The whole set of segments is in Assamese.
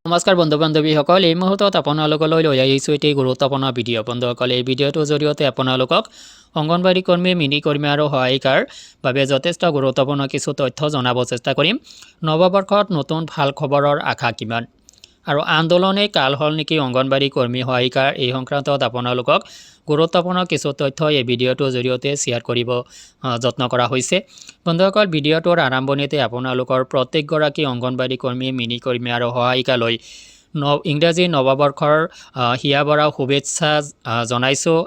নমস্কাৰ বন্ধু বান্ধৱীসকল, এই মুহূৰ্তত আপোনালোকলৈ লৈ আহিছোঁ এটি গুৰুত্বপূৰ্ণ ভিডিঅ'। বন্ধুসকল, এই ভিডিঅ'টোৰ জৰিয়তে আপোনালোকক অংগনবাড়ী কৰ্মী, মিনি কৰ্মী আৰু সহায়িকাৰ বাবে যথেষ্ট গুৰুত্বপূৰ্ণ কিছু তথ্য জনাব চেষ্টা কৰিম। নৱবৰ্ষত নতুন ভাল খবৰৰ আশা কিমান আৰু আন্দোলনে কাল হ'ল নেকি অংগনবাড়ী কৰ্মী সহায়িকাৰ, এই সংক্ৰান্তত আপোনালোকক গুৰুত্বপূৰ্ণ কিছু তথ্য এই ভিডিঅ'টোৰ জৰিয়তে শ্বেয়াৰ কৰিব যত্ন কৰা হৈছে। বন্ধুসকল, ভিডিঅ'টোৰ আৰম্ভণিতে আপোনালোকৰ প্ৰত্যেকগৰাকী অংগনবাড়ী কৰ্মী, মিনি কৰ্মী আৰু সহায়িকালৈ ইংৰাজী নৱবৰ্ষৰ হিয়াভৰা শুভেচ্ছা জনাইছোঁ।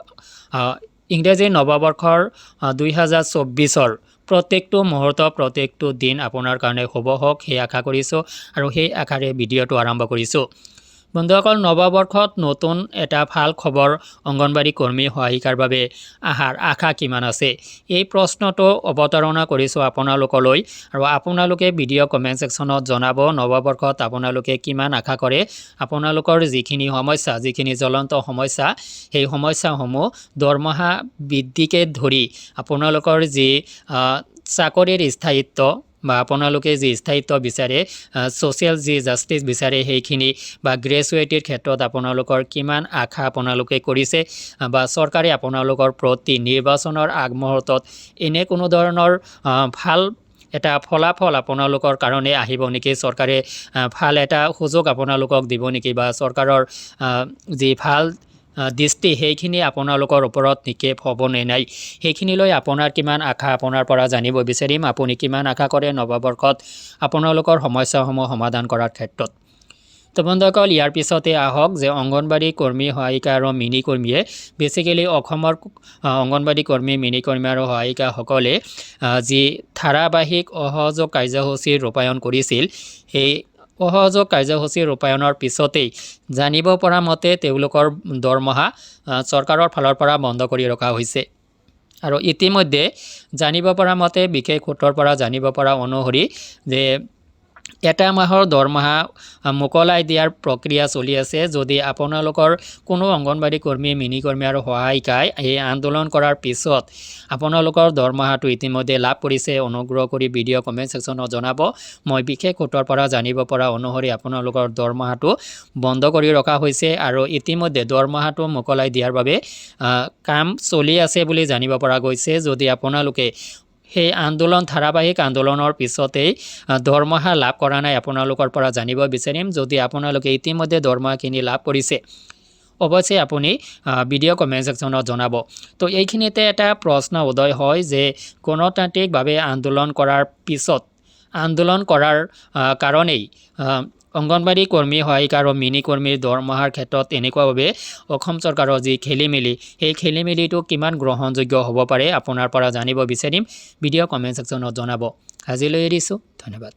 ইংৰাজী নৱবৰ্ষৰ 2024 প্ৰত্যেকটো মুহূৰ্ত, প্ৰত্যেকটো দিন আপোনাৰ কাৰণে শুভ হওক, সেই আশা কৰিছোঁ আৰু সেই আশাৰে ভিডিঅ'টো আৰম্ভ কৰিছোঁ। বন্ধুসকল, নৱবৰ্ষত নতুন এটা ভাল খবৰ অংগনবাড়ী কৰ্মী সহায়িকাৰ বাবে আশা কিমান আছে, এই প্ৰশ্নটো অৱতাৰণা কৰিছোঁ আপোনালোকলৈ আৰু আপোনালোকে ভিডিঅ' কমেণ্ট ছেকশ্যনত জনাব নৱবৰ্ষত আপোনালোকে কিমান আশা কৰে। আপোনালোকৰ যিখিনি সমস্যা, যিখিনি জ্বলন্ত সমস্যা, সেই সমস্যাসমূহ দৰমহা বৃদ্ধিকে ধৰি আপোনালোকৰ যি চাকৰিৰ স্থায়িত্ব বা আপোনালোকে যি স্থায়িত্ব বিচাৰে, ছ'চিয়েল যি জাষ্টিছ বিচাৰে, সেইখিনি বা গ্ৰেজুৱেটিৰ ক্ষেত্ৰত আপোনালোকৰ কিমান আশা আপোনালোকে কৰিছে বা চৰকাৰে আপোনালোকৰ প্ৰতি নিৰ্বাচনৰ আগমুহূৰ্তত এনে কোনো ধৰণৰ ভাল এটা ফলাফল আপোনালোকৰ কাৰণে আহিব নেকি, চৰকাৰে ভাল এটা সুযোগ আপোনালোকক দিব নেকি বা চৰকাৰৰ যি ভাল দৃষ্টি সেইখিনি আপোনালোকৰ ওপৰত নিক্ষেপ হ'বনে নাই, সেইখিনিলৈ আপোনাৰ কিমান আশা আপোনাৰ পৰা জানিব বিচাৰিম। আপুনি কিমান আশা কৰে নৱবৰ্ষত আপোনালোকৰ সমস্যাসমূহ সমাধান কৰাৰ ক্ষেত্ৰত। তো বন্ধুসকল, ইয়াৰ পিছতে আহক যে অংগনবাড়ী কৰ্মী সহায়িকা আৰু মিনি কৰ্মীয়ে বেচিকেলি অসমৰ অংগনবাড়ী কৰ্মী, মিনি কৰ্মী আৰু সহায়িকাসকলে যি ধাৰাবাহিক অসহযোগ কাৰ্যসূচী ৰূপায়ণ কৰিছিল, সেই অসহযোগ কাৰ্যসূচী ৰূপায়ণৰ পিছতেই জানিব পৰা মতে তেওঁলোকৰ দৰমহা চৰকাৰৰ ফালৰ পৰা বন্ধ কৰি ৰখা হৈছে। আৰু ইতিমধ্যে জানিব পৰা মতে, বিশেষ সূত্ৰৰ পৰা জানিব পৰা অনুসৰি যে এটা মাহৰ দৰমহা মোকলাই দিয়াৰ প্ৰক্ৰিয়া চলি আছে। যদি আপোনালোকৰ কোনো অংগনবাড়ী কৰ্মী, মিনি কৰ্মী আৰু সহায়িকাই এই আন্দোলন কৰাৰ পিছত আপোনালোকৰ দৰমহাটো ইতিমধ্যে লাভ কৰিছে, অনুগ্ৰহ কৰি ভিডিঅ' কমেণ্ট ছেকশ্যনত জনাব। মই বিশেষ সূত্ৰৰ পৰা জানিব পৰা অনুসৰি আপোনালোকৰ দৰমহাটো বন্ধ কৰি ৰখা হৈছে আৰু ইতিমধ্যে দৰমহাটো মোকলাই দিয়াৰ বাবে কাম চলি আছে বুলি জানিব পৰা গৈছে। যদি আপোনালোকে সেই ধাৰাবাহিক আন্দোলনৰ পিছতেই দৰমহা লাভ কৰা নাই, আপোনালোকৰ পৰা জানিব বিচাৰিম। যদি আপোনালোকে ইতিমধ্যে দৰমহাখিনি লাভ কৰিছে, অৱশ্যে আপুনি ভিডিঅ' কমেণ্ট ছেকশ্যনত জনাব। তো এইখিনিতে এটা প্ৰশ্ন উদয় হয় যে গণতান্ত্ৰিকভাৱে আন্দোলন কৰাৰ পিছত, আন্দোলন কৰাৰ কাৰণেই অংগনবাড়ী কৰ্মী সহায়িকা আৰু মিনি কৰ্মীৰ দৰমহাৰ ক্ষেত্ৰত এনেকুৱাভাৱে অসম চৰকাৰৰ যি খেলিমেলি, সেই খেলিমেলিটো কিমান গ্ৰহণযোগ্য হ'ব পাৰে আপোনাৰ পৰা জানিব বিচাৰিম। ভিডিঅ' কমেণ্ট ছেকশ্যনত জনাব। আজিলৈ এৰিছোঁ, ধন্যবাদ।